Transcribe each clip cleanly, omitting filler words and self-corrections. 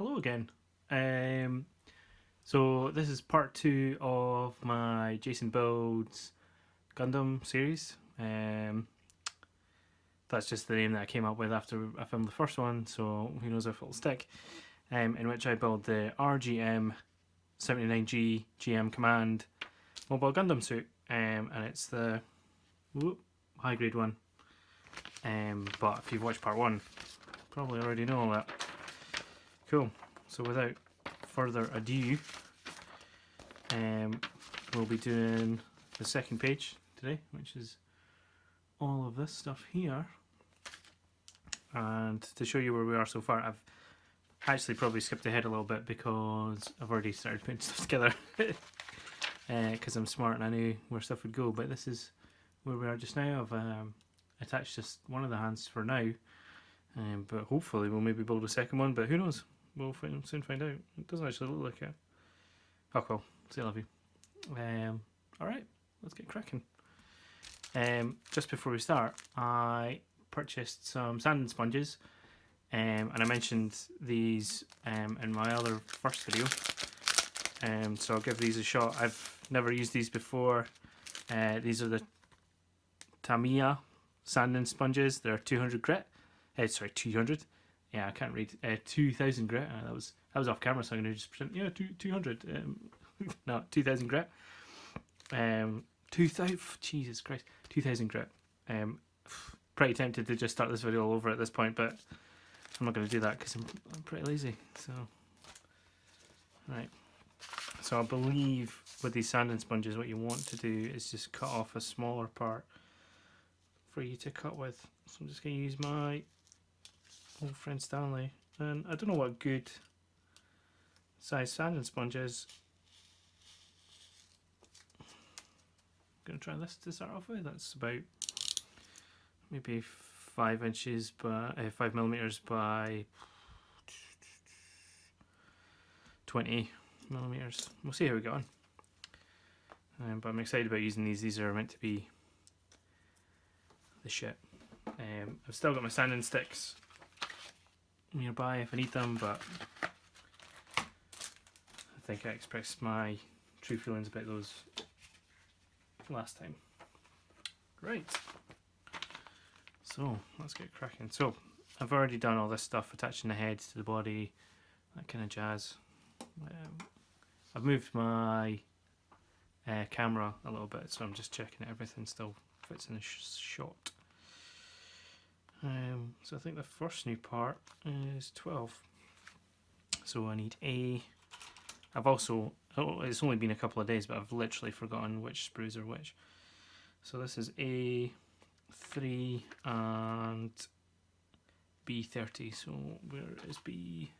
hello again. So this is part 2 of my Jason Builds Gundam series. That's just the name that I came up with after I filmed the first one, so who knows if it'll stick. In which I build the RGM-79G GM Command Mobile Gundam suit, and it's the high grade one. But if you've watched part 1, probably already know all that. Cool. So without further ado, we'll be doing the second page today, which is all of this stuff here. And to show you where we are so far, I've actually probably skipped ahead a little bit because I've already started putting stuff together because I'm smart and I knew where stuff would go. But this is where we are just now. I've attached just one of the hands for now, but hopefully we'll maybe build a second one, but who knows, we'll soon find out. It doesn't actually look like it. Oh well, say I love you. Alright, let's get cracking. Just before we start, I purchased some sanding sponges, and I mentioned these in my other first video, so I'll give these a shot. I've never used these before. These are the Tamiya sanding sponges. They're 200 grit. Sorry, 200. Yeah, I can't read. 2000 grit. That was off camera, so I'm going to just pretend. Yeah, 200. No, 2000 grit. 2000. Jesus Christ, 2000 grit. Pretty tempted to just start this video all over at this point, but I'm not going to do that because I'm pretty lazy. So, right. So I believe with these sanding sponges, what you want to do is just cut off a smaller part for you to cut with. So I'm just going to use my old friend Stanley, and I don't know what good size sanding sponge is. I'm going to try this to start off with. That's about maybe 5 inches by 5 millimeters by 20 millimeters. We'll see how we get on. But I'm excited about using these. These are meant to be the shit. I've still got my sanding sticks nearby if I need them, but I think I expressed my true feelings about those last time. Right, so let's get cracking. So I've already done all this stuff, attaching the heads to the body, that kind of jazz. I've moved my camera a little bit, so I'm just checking that everything still fits in the shot. So I think the first new part is 12. So I need I've also, it's only been a couple of days, but I've literally forgotten which sprues are which. So this is A3 and B30. So where is B?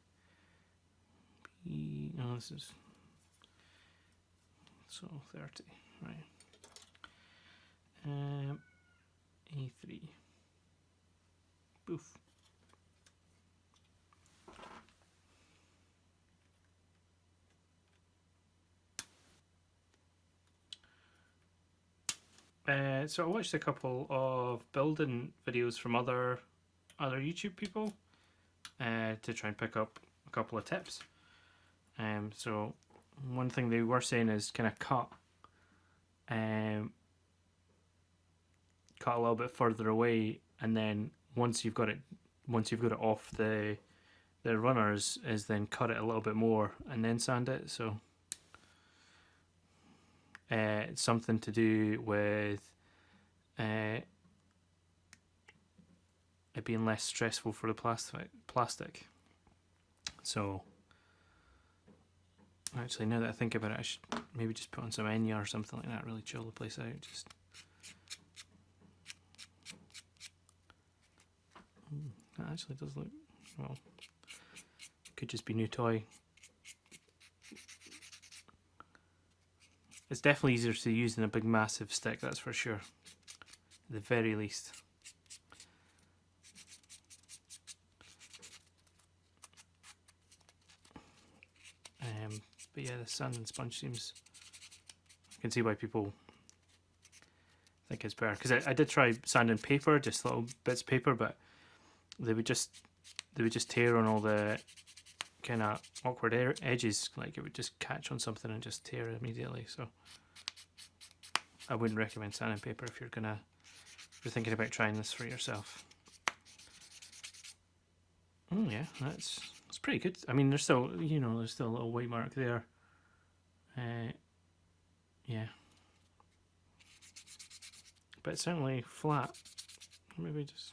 No, this is, so 30, right. A3. Boof. So I watched a couple of building videos from other YouTube people to try and pick up a couple of tips. So one thing they were saying is kind of cut a little bit further away, and then once you've got it off the runners, is then cut it a little bit more and then sand it. So it's something to do with it being less stressful for the plastic. So actually, now that I think about it, I should maybe just put on some Enya or something like that, really chill the place out. Just that actually does look, well, could just be new toy. It's definitely easier to use than a big massive stick, that's for sure, at the very least. But yeah, the sanding sponge seems, I can see why people think it's better, because I did try sanding paper, just little bits of paper, but they would just tear on all the kind of awkward edges, like it would just catch on something and just tear immediately. So I wouldn't recommend sandpaper if you're thinking about trying this for yourself. Oh yeah, it's pretty good. I mean, there's still, you know, there's still a little white mark there. Yeah, but it's certainly flat. Maybe just.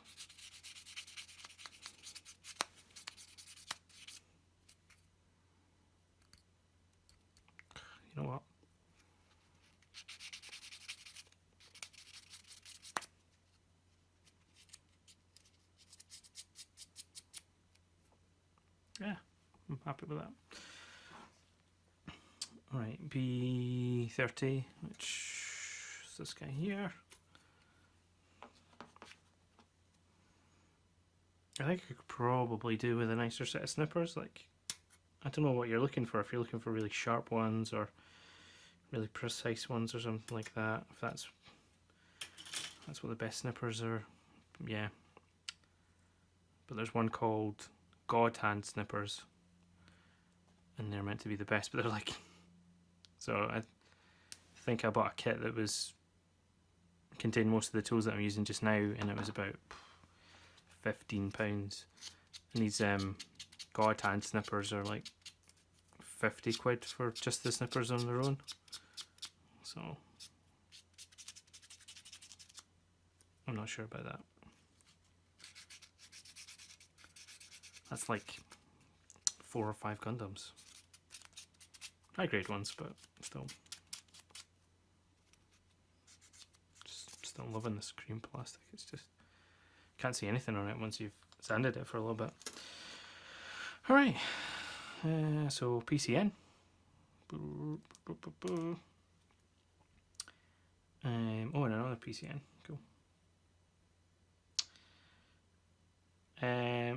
You know what? Yeah, I'm happy with that. Alright, B30, which is this guy here. I think I could probably do with a nicer set of snippers. Like, I don't know what you're looking for. If you're looking for really sharp ones or really precise ones or something like that. If that's what the best snippers are, yeah. But there's one called God Hand snippers, and they're meant to be the best. But they're like, so I think I bought a kit that contained most of the tools that I'm using just now, and it was about £15. And these God Hand snippers are like 50 quid for just the snippers on their own. So I'm not sure about that. That's like 4 or 5 Gundams. High grade ones, but still. Still loving this cream plastic. It's just, can't see anything on it once you've sanded it for a little bit. Alright, so PCN. Oh, and another PCN. Cool.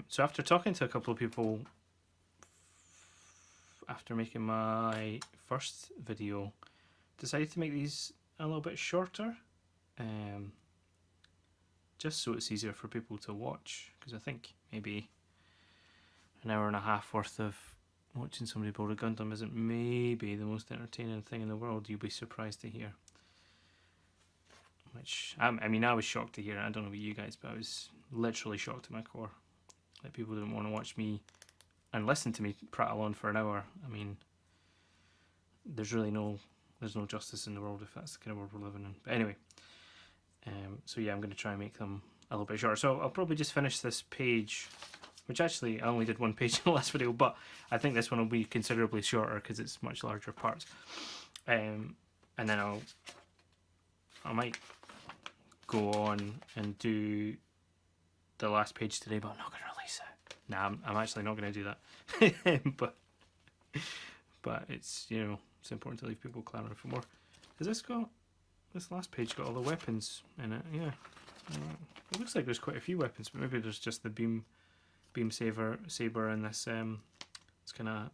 So after talking to a couple of people after making my first video, decided to make these a little bit shorter, just so it's easier for people to watch, because I think maybe an hour and a half worth of watching somebody build a Gundam isn't maybe the most entertaining thing in the world. You'll be surprised to hear. Which, I mean, I was shocked to hear. I don't know about you guys, but I was literally shocked to my core that people didn't want to watch me and listen to me prattle on for an hour. I mean, there's no justice in the world if that's the kind of world we're living in. But anyway, so yeah, I'm going to try and make them a little bit shorter. So I'll probably just finish this page, which actually I only did one page in the last video, but I think this one will be considerably shorter because it's much larger parts. And then I might go on and do the last page today, but I'm not going to release it. Nah, I'm actually not going to do that. but it's, you know, it's important to leave people clamoring for more. Has this last page got all the weapons in it? Yeah. It looks like there's quite a few weapons, but maybe there's just the beam saber and this it's kind of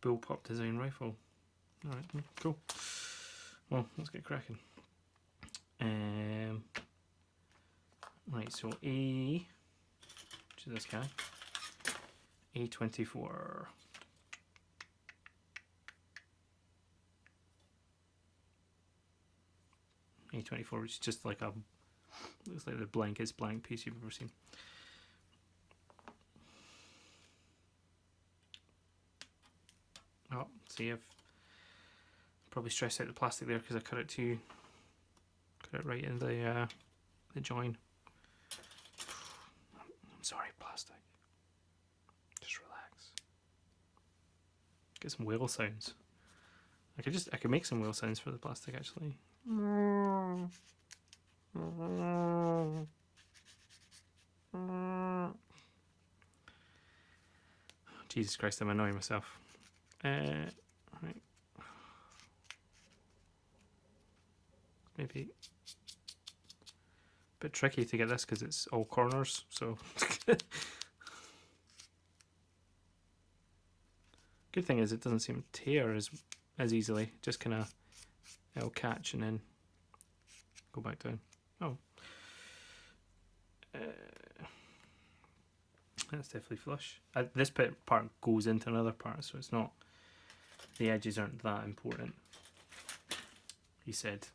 bullpup design rifle. Alright, cool. Well, let's get cracking. Right, so which is this guy? A24. A24, which is just like looks like the blankest blank piece you've ever seen. Oh, see, I've probably stressed out the plastic there because I cut it right in the join. I'm sorry, plastic. Just relax. Get some whale sounds. I could make some whale sounds for the plastic actually. Jesus Christ, I'm annoying myself. Right. Maybe a bit tricky to get this because it's all corners, so good thing is it doesn't seem to tear as easily. Just kind of it'll catch and then go back down. Oh, That's definitely flush. This part goes into another part, so it's not, the edges aren't that important, he said,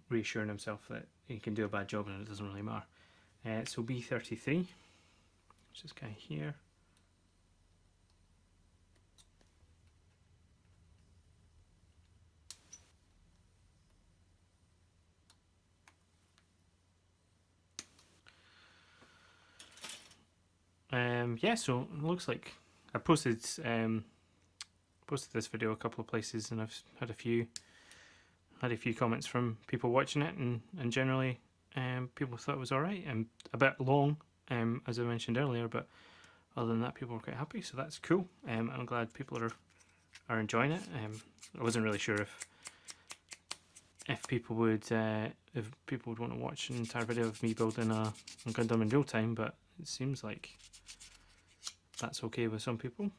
reassuring himself that he can do a bad job and it doesn't really matter. So B33, which is kind of here. Yeah, so it looks like I posted this video a couple of places, and I've had a few comments from people watching it, and generally people thought it was alright and a bit long, as I mentioned earlier, but other than that people were quite happy, so that's cool. I'm glad people are enjoying it. I wasn't really sure if people would want to watch an entire video of me building a Gundam in real time, but it seems like that's okay with some people.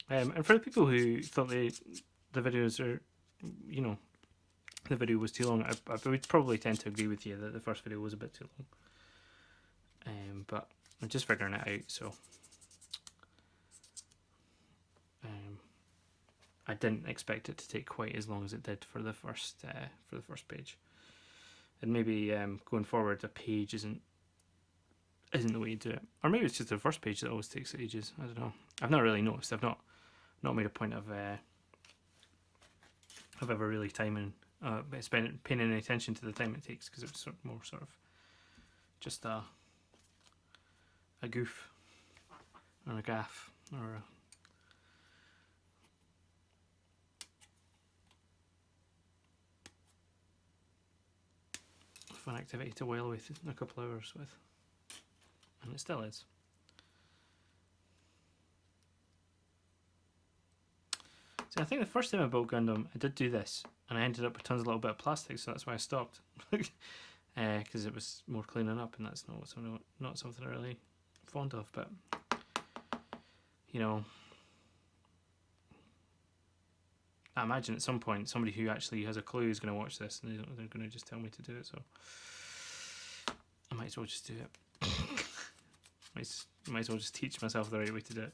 And for the people who thought the videos are, you know, the video was too long, I would probably tend to agree with you that the first video was a bit too long. But I'm just figuring it out, so I didn't expect it to take quite as long as it did for the first page. And maybe going forward, a page isn't the way to do it, or maybe it's just the first page that always takes ages. I don't know. I've not really noticed. I've not made a point of ever really paying any attention to the time it takes, because it was more sort of just a goof or a gaff or a fun activity to while away a couple of hours with, and it still is. So I think the first time I built Gundam, I did do this, and I ended up with tons of little bit of plastic, so that's why I stopped, because it was more cleaning up, and that's not something I'm really fond of. But you know, I imagine at some point somebody who actually has a clue is going to watch this, and they're going to just tell me to do it. So I might as well just do it. might as well just teach myself the right way to do it.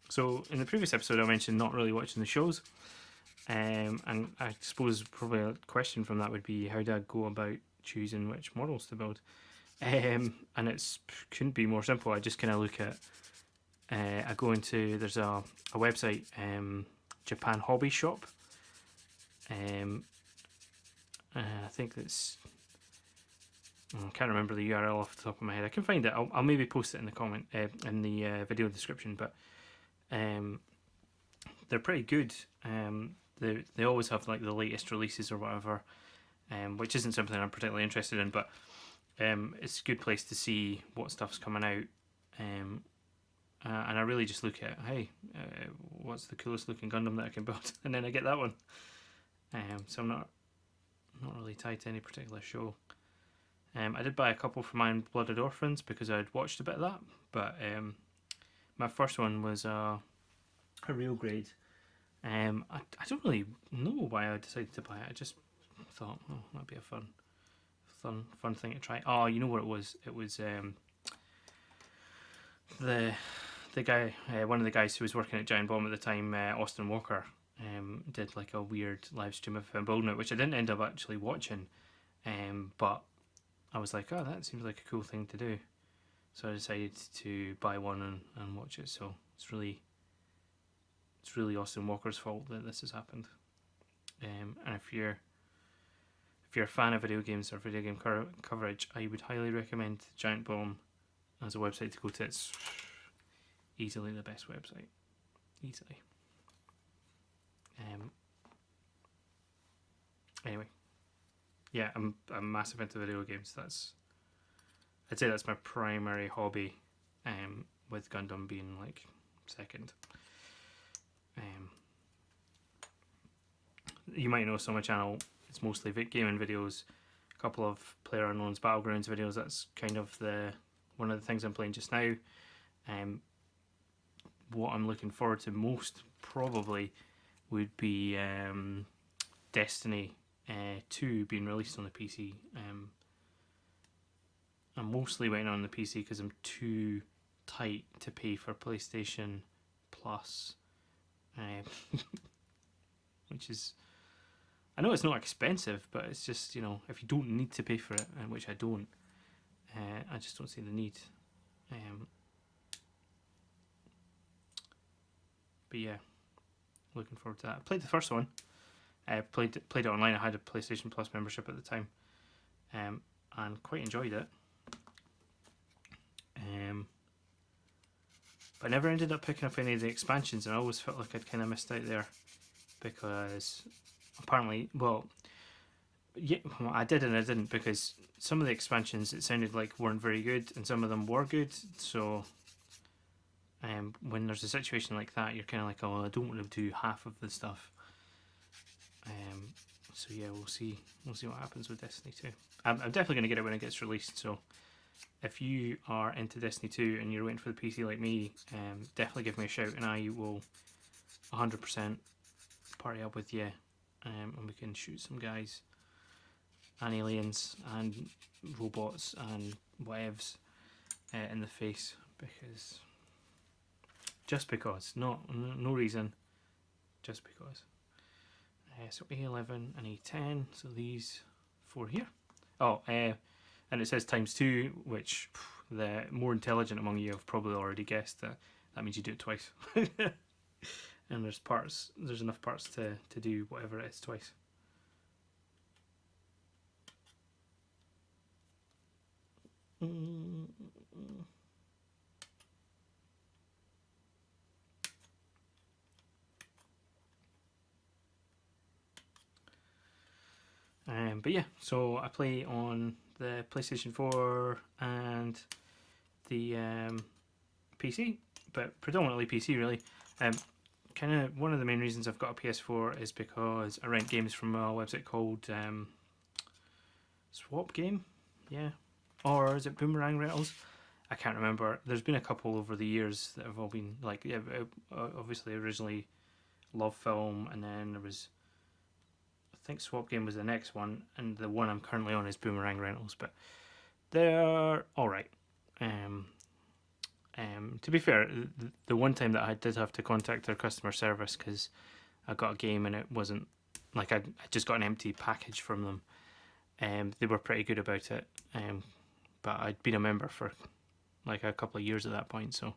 So in the previous episode I mentioned not really watching the shows, and I suppose probably a question from that would be, how do I go about choosing which models to build? And it couldn't be more simple. I just kind of look at, I go into, there's a website, Japan Hobby Shop, I think that's, I can't remember the URL off the top of my head. I can find it. I'll maybe post it in the comment, in the video description. But they're pretty good. They always have like the latest releases or whatever, which isn't something I'm particularly interested in. But it's a good place to see what stuff's coming out. And I really just look at, hey, what's the coolest looking Gundam that I can build, and then I get that one. So I'm not really tied to any particular show. I did buy a couple for my Blooded Orphans because I'd watched a bit of that, but my first one was a real grade. I don't really know why I decided to buy it. I just thought, oh, that'd be a fun thing to try. Oh, you know what it was? It was the guy, one of the guys who was working at Giant Bomb at the time, Austin Walker, did like a weird live stream of him building it, which I didn't end up actually watching, but I was like, oh, that seems like a cool thing to do. So I decided to buy one and watch it. So it's really Austin Walker's fault that this has happened. And if you're a fan of video games or video game coverage, I would highly recommend Giant Bomb as a website to go to. It's easily the best website. Easily. Anyway. Yeah, I'm massive into video games. I'd say that's my primary hobby, with Gundam being like second. You might know, so my channel, it's mostly gaming videos, a couple of PlayerUnknown's Battlegrounds videos. That's kind of one of the things I'm playing just now. What I'm looking forward to most probably would be Destiny 2 being released on the PC. I'm mostly waiting on the PC because I'm too tight to pay for PlayStation Plus, which is, I know it's not expensive, but it's just, you know, if you don't need to pay for it, and which I don't, I just don't see the need. But yeah, looking forward to that. I played the first one. I played it online. I had a PlayStation Plus membership at the time, and quite enjoyed it. But I never ended up picking up any of the expansions, and I always felt like I'd kind of missed out there, because apparently, well, yeah, I did and I didn't, because some of the expansions, it sounded like weren't very good, and some of them were good. So when there's a situation like that, you're kind of like, oh, I don't want to do half of the stuff. So yeah, we'll see what happens with Destiny 2. I'm definitely going to get it when it gets released. So if you are into Destiny 2 and you're waiting for the PC like me, definitely give me a shout, and I will 100% party up with you, and we can shoot some guys and aliens and robots and whatevs in the face, because just because, no reason, just because. So A11 and A10, so these 4 here. Oh, and it says ×2, which the more intelligent among you have probably already guessed that means you do it twice. And there's enough parts to do whatever it is twice. But yeah, so I play on the PlayStation 4 and the PC, but predominantly PC really. Kind of one of the main reasons I've got a PS4 is because I rent games from a website called Swap Game, yeah, or is it Boomerang Rentals? I can't remember. There's been a couple over the years that have all been like, yeah, obviously originally Love Film, and then there was, I think Swap Game was the next one, and the one I'm currently on is Boomerang Rentals, but they're alright. To be fair, the one time that I did have to contact their customer service because I got a game and it wasn't, like, I just got an empty package from them. They were pretty good about it, but I'd been a member for like a couple of years at that point, so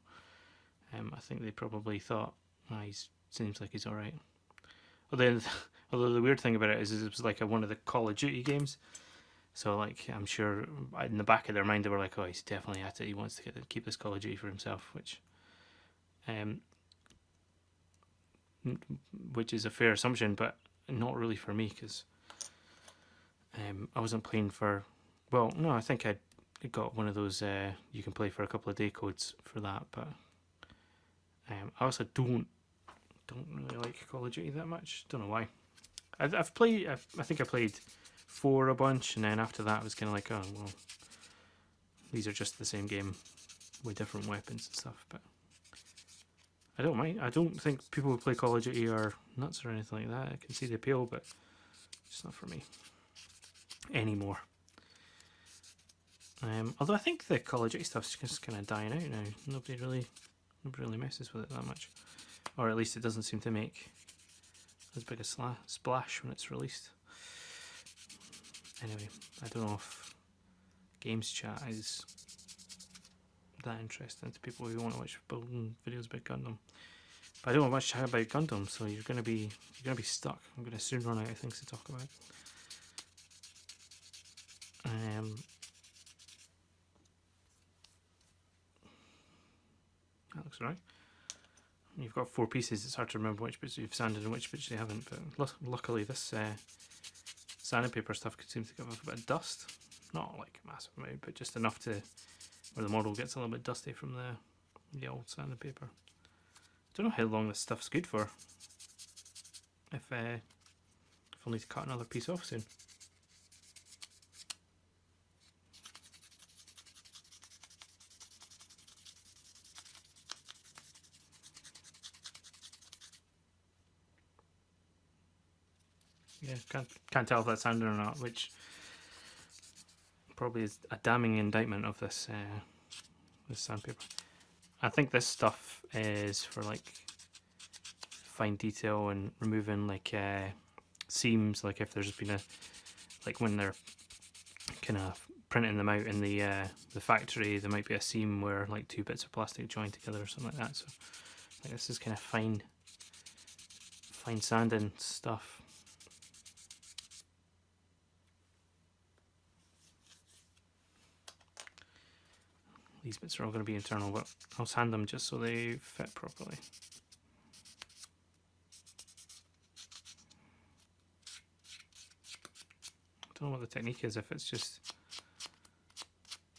I think they probably thought, he seems like he's alright. Although the weird thing about it is it was like one of the Call of Duty games, so like I'm sure in the back of their mind they were like, oh, he's definitely at it, he wants to keep this Call of Duty for himself, which is a fair assumption, but not really for me, because I wasn't playing for, well, no, I think I got one of those you can play for a couple of day codes for that, but I also don't really like Call of Duty that much. Don't know why. I think I played 4 a bunch, and then after that I was kind of like, oh well, these are just the same game with different weapons and stuff. But I don't mind. I don't think people who play Call of Duty are nuts or anything like that. I can see the appeal, but it's not for me anymore. Although I think the Call of Duty stuff's just kind of dying out now. Nobody really messes with it that much, or at least it doesn't seem to make as big a splash when it's released. Anyway, I don't know if games chat is that interesting to people who want to watch building videos about Gundam. But I don't want much to chat about Gundam, so you're gonna be stuck. I'm gonna soon run out of things to talk about. That looks right. You've got 4 pieces. It's hard to remember which bits you've sanded and which bits you haven't. But luckily, this sandpaper stuff could seem to give off a bit of dust. Not like a massive amount, but just enough to where the model gets a little bit dusty from the old sandpaper. Don't know how long this stuff's good for. If I'll need to cut another piece off soon. Yeah, can't tell if that's sanded or not, which probably is a damning indictment of this this sandpaper. I think this stuff is for like fine detail and removing like seams, like if there's been a, like when they're kind of printing them out in the factory, there might be a seam where like two bits of plastic join together or something like that. So like, this is kind of fine sanding stuff. These bits are all going to be internal, but I'll sand them just so they fit properly. I don't know what the technique is, if it's just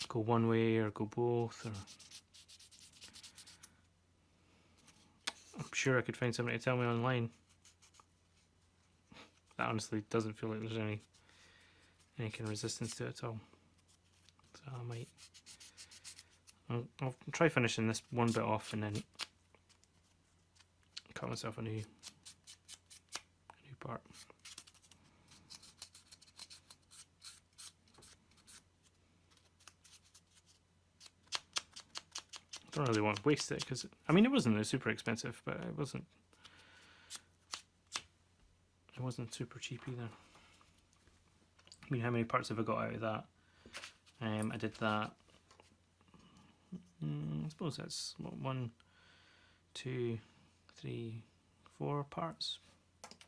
go one way or go both, or I'm sure I could find somebody to tell me online. That honestly doesn't feel like there's any kind of resistance to it at all. So I might, I'll try finishing this one bit off and then cut myself a new part. I don't really want to waste it, because I mean it wasn't super expensive, but it wasn't super cheap either. I mean, how many parts have I got out of that? I did that. I suppose that's what, 1, 2, 3, 4 parts.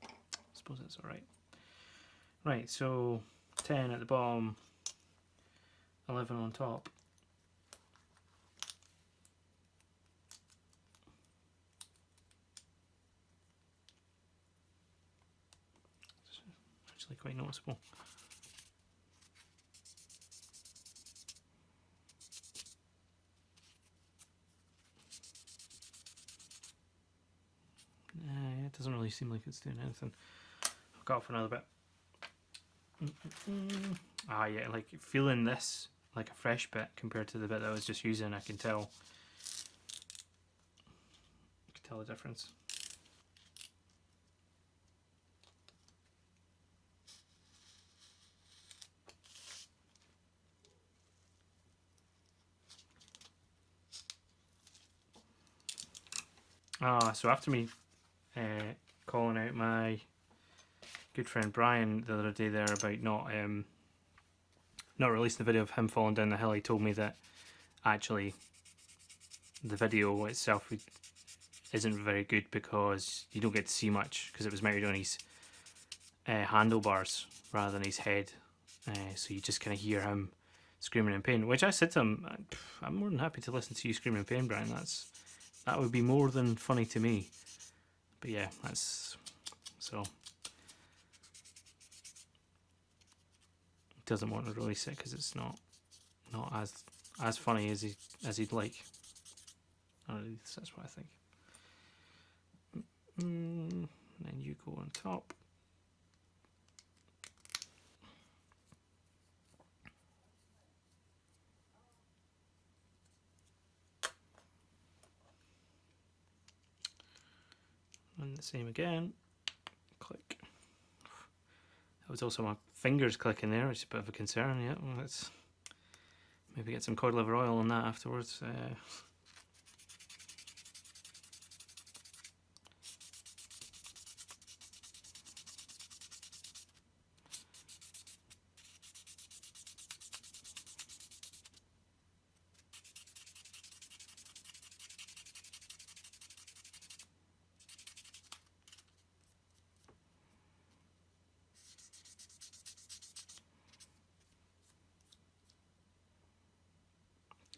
I suppose that's all right. Right, so 10 at the bottom, 11 on top. It's actually quite noticeable. It doesn't really seem like it's doing anything. I'll go off another bit. Ah, yeah, like feeling this like a fresh bit compared to the bit that I was just using, I can tell the difference. So after me calling out my good friend Brian the other day there about not releasing the video of him falling down the hill, he told me that actually the video itself isn't very good because you don't get to see much, because it was mounted on his handlebars rather than his head, so you just kind of hear him screaming in pain, which I said to him, I'm more than happy to listen to you screaming in pain, Brian. That would be more than funny to me. But yeah, that's so. He doesn't want to release it because it's not as funny as he'd like. At least that's what I think. And then you go on top. And the same again. Click. That was also my fingers clicking there, which is a bit of a concern. Yeah, well, let's maybe get some cod liver oil on that afterwards.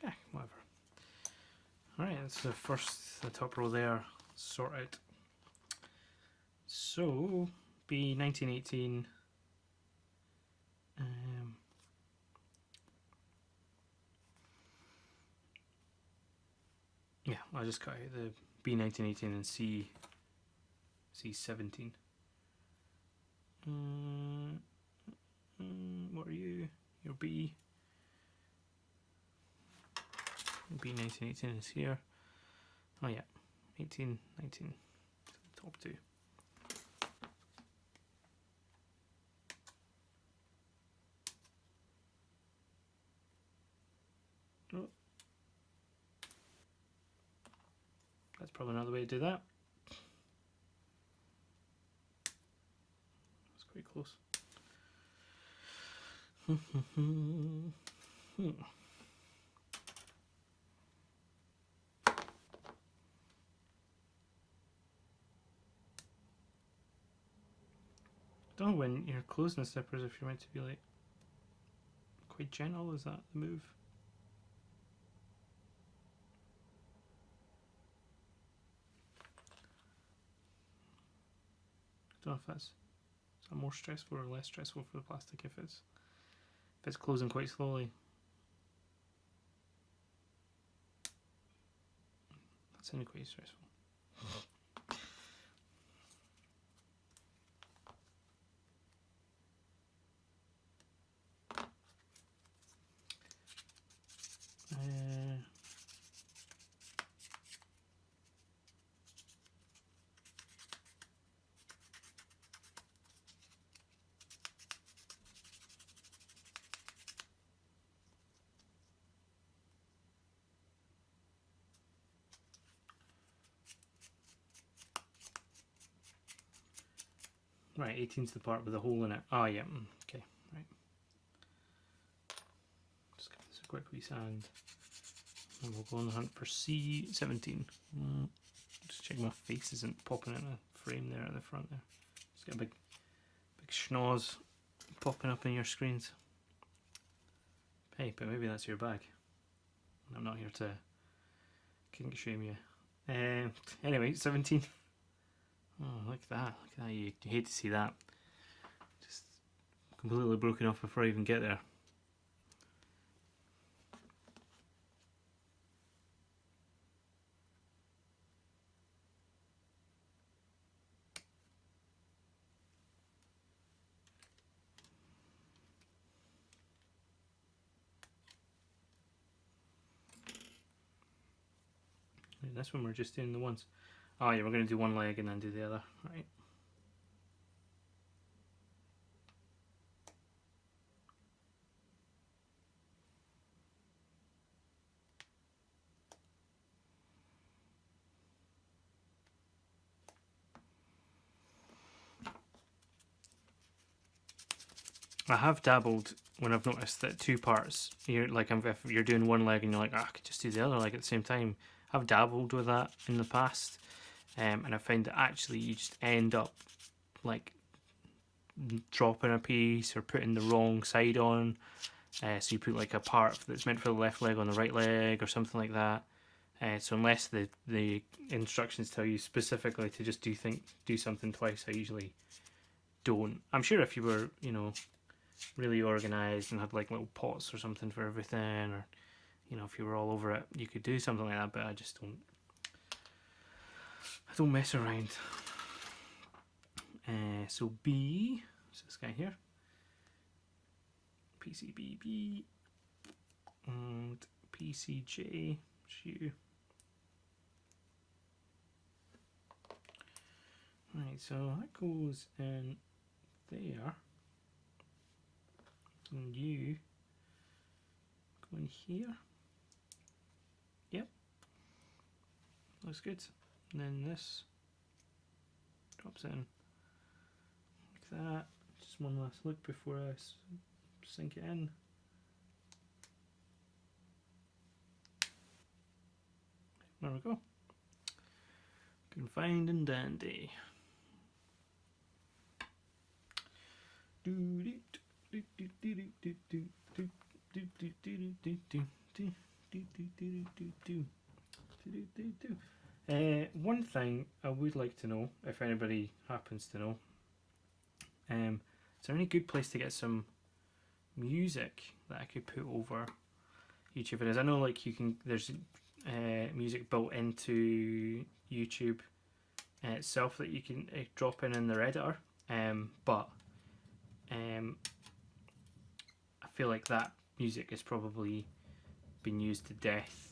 Yeah, whatever. Alright, that's the top row there sorted. So, be 1918. Yeah, I'll just cut out the B1918 and C17. What are you? Your B. B1918 is here. Oh yeah, 18, 19, top two. probably another way to do that. That's quite close. I don't know when you're closing the zippers if you're meant to be like quite gentle. Is that the move? I don't know if that's more stressful or less stressful for the plastic if it's closing quite slowly. That sounded quite stressful. Right, 18's the part with the hole in it. Oh yeah, okay, right. Just give this a quick wee sand. And we'll go on the hunt for C17. Just check my face isn't popping in a frame there at the front there. Just get a big schnoz popping up in your screens. Hey, but maybe that's your bag. I'm not here to kink shame you. Anyway, 17. Oh, look at that. Look at that. You hate to see that. Just completely broken off before I even get there. This one we're just doing the ones. Oh yeah, we're going to do one leg and then do the other, right? I have dabbled when I've noticed that two parts, you're like if you're doing one leg and you're like, I could just do the other leg at the same time. I've dabbled with that in the past, and I found that actually you just end up like dropping a piece or putting the wrong side on. So you put like a part that's meant for the left leg on the right leg or something like that. So unless the instructions tell you specifically to just do something twice, I usually don't. I'm sure if you were, you know, really organised and had like little pots or something for everything, or you know, if you were all over it, you could do something like that, but I just don't. I don't mess around. So B, so this guy here, PCBB, and PCJ, you. Right, so that goes in there, and you go in here. Yep, looks good. And then this drops in like that. Just one last look before I sink it in. There we go. Confined and dandy. One thing I would like to know, if anybody happens to know, is there any good place to get some music that I could put over YouTube videos? I know like you can, there's music built into YouTube itself that you can drop in their editor, but I feel like that music has probably been used to death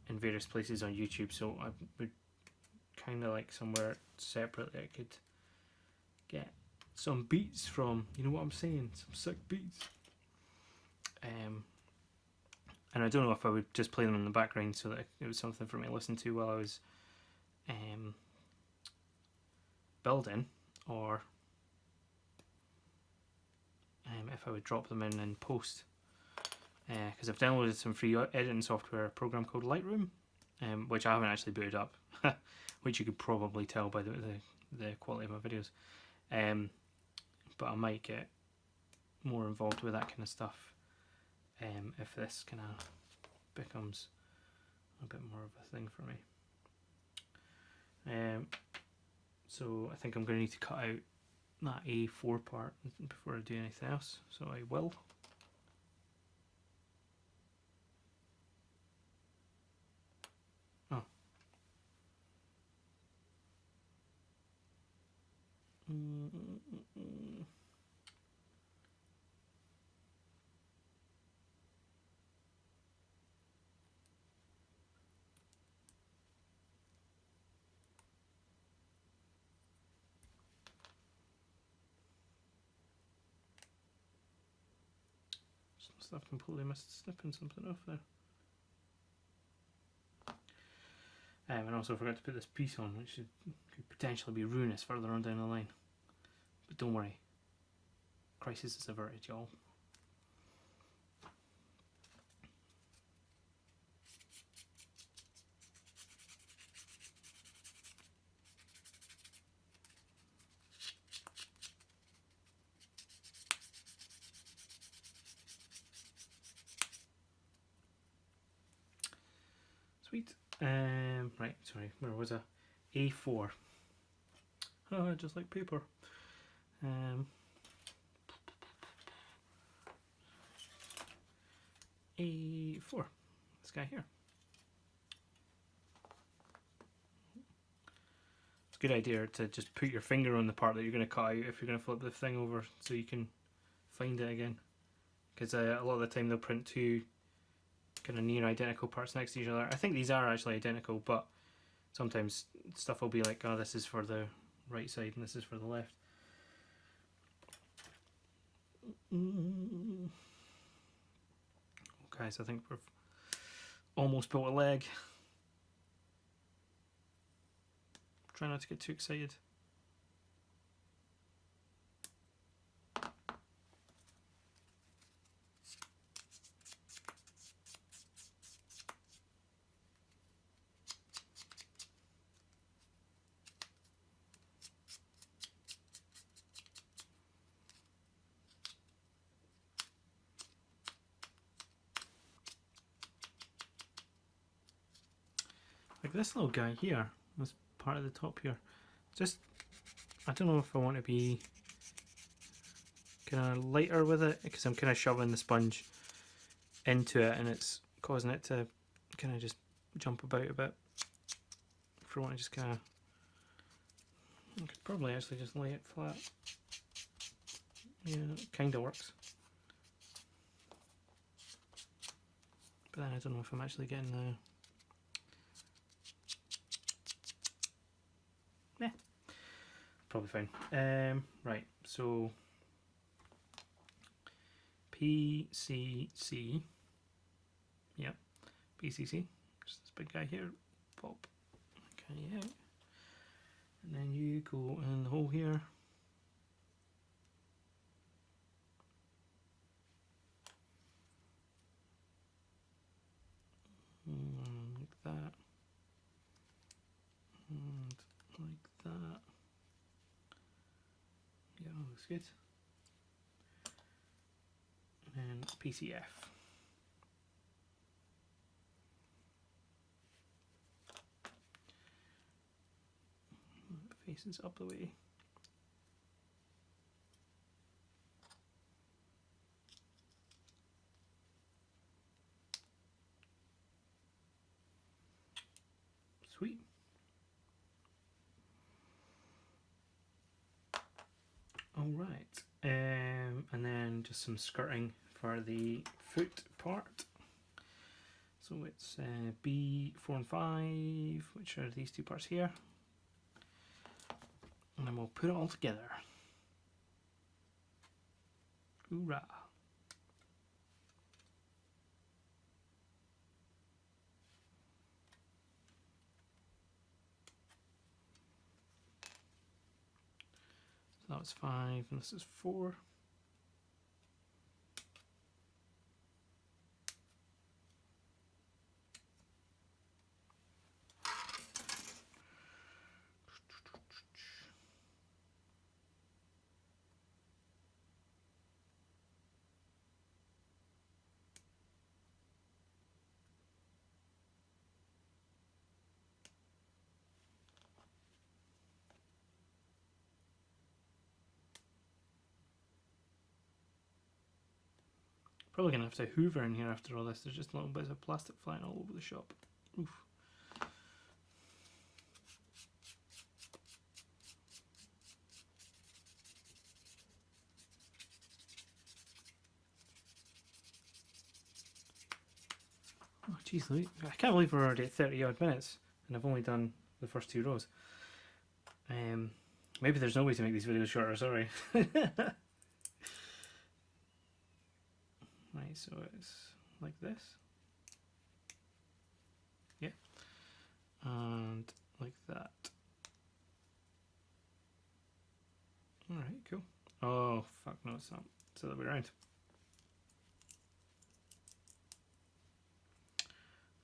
in various places on YouTube, so I would kind of like somewhere separately I could get some beats from, you know what I'm saying, some sick beats. And I don't know if I would just play them in the background so that it was something for me to listen to while I was building, or if I would drop them in post, because I've downloaded some free editing software, a program called Lightroom, which I haven't actually booted up, which you could probably tell by the quality of my videos, but I might get more involved with that kind of stuff if this kind of becomes a bit more of a thing for me. So I think I'm going to need to cut out that A4 part before I do anything else, so I will. Oh. I've completely missed snipping something off there. And also forgot to put this piece on, which could potentially be ruinous further on down the line. But don't worry, crisis is averted, y'all. Sweet. Right, sorry, where was I? A4. Oh, just like paper. A4. This guy here. It's a good idea to just put your finger on the part that you're going to cut out if you're going to flip the thing over, so you can find it again. Because a lot of the time they'll print two kind of near identical parts next to each other. I think these are actually identical, but sometimes stuff will be like, oh, this is for the right side and this is for the left. Oh, guys, I think we've almost built a leg. Try not to get too excited. Like this little guy here, this part of the top here, just, I don't know if I want to be kind of lighter with it, because I'm kind of shoving the sponge into it and it's causing it to kind of just jump about a bit. If I want to just kind of, I could probably actually just lay it flat. Yeah, it kind of works. But then I don't know if I'm actually getting the... Yeah, probably fine. Right, so PCC, yeah, PCC, just this big guy here, pop, okay, yeah, and then you go in the hole here. Like that, and like that. Yeah, that looks good. And PCF. Faces up the way. Sweet. All right, and then just some skirting for the foot part. So it's B4 and 5, which are these two parts here, and then we'll put it all together. Hoorah! That was 5, and this is 4. Probably going to have to hoover in here after all this. There's just little bits of plastic flying all over the shop. Oof. Oh jeez, I can't believe we're already at 30 odd minutes and I've only done the first 2 rows. Maybe there's no way to make these videos shorter, sorry. Right, so it's like this. Yeah. And like that. Alright, cool. Oh, fuck, no, it's not. It's the other way around.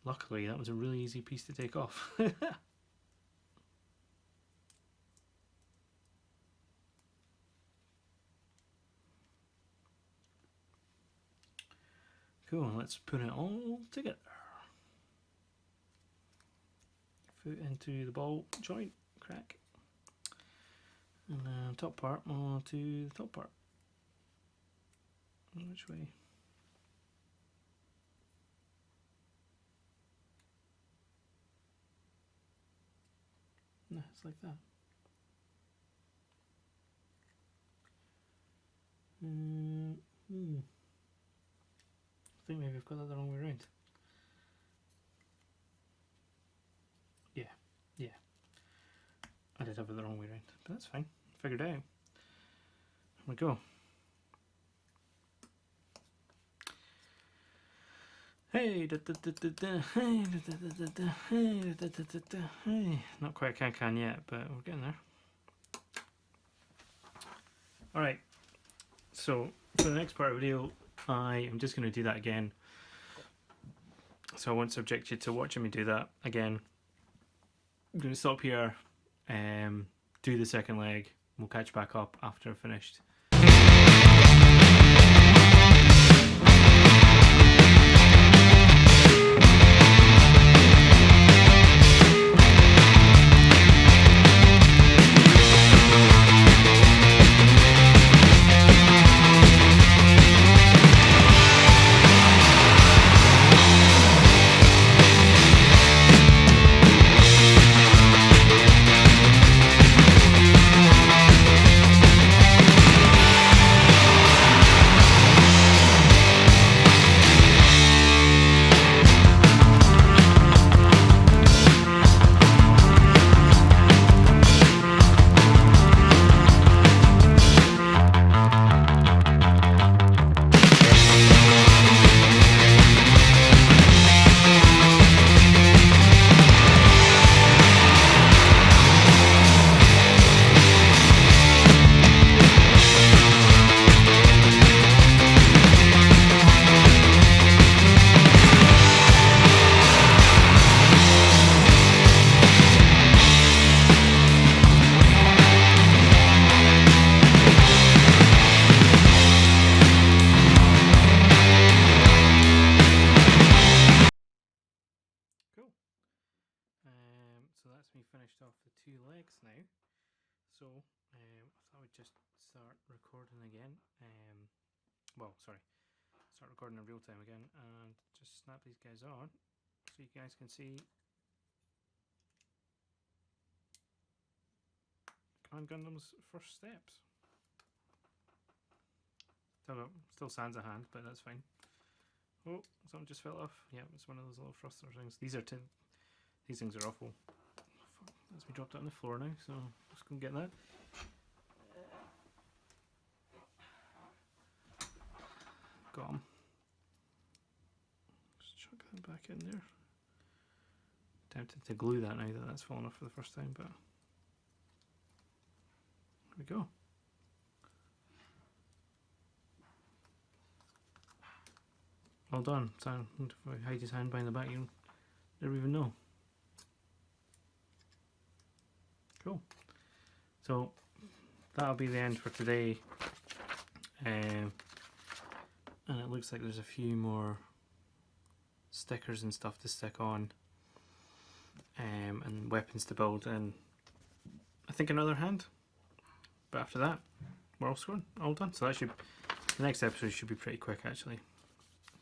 Luckily, that was a really easy piece to take off. Cool, let's put it all together. Foot into the ball joint, crack. And then top part onto the top part. Which way? No, it's like that. I think maybe I've got that the wrong way around. Yeah. I did have it the wrong way around, but that's fine. Figured it out. Here we go. Hey, hey. Not quite can yet, but we're getting there. Alright, so for the next part of the video, I am just going to do that again. So I won't subject you to watching me do that again. I'm going to stop here, do the second leg. We'll catch back up after I've finished. So that's me finished off the 2 legs now. So I thought I'd just start recording again. Start recording in real time again and just snap these guys on so you guys can see Command Gundam's first steps. Still sans a hand, but that's fine. Oh, something just fell off. Yeah, it's one of those little thruster things. These things are awful. Fuck, that's me dropped it on the floor now, so let's go and get that. Got him. Just chuck that back in there. Tempted to glue that now that that's fallen off for the first time, but there we go. all done. So if I hide his hand behind the back, you never even know. Cool. So that'll be the end for today. And it looks like there's a few more stickers and stuff to stick on, and weapons to build, and I think another hand. But after that, we're all done. So that should, the next episode should be pretty quick actually.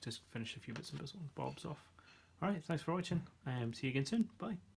Just finish a few bits and bobs off. Alright, thanks for watching. See you again soon. Bye.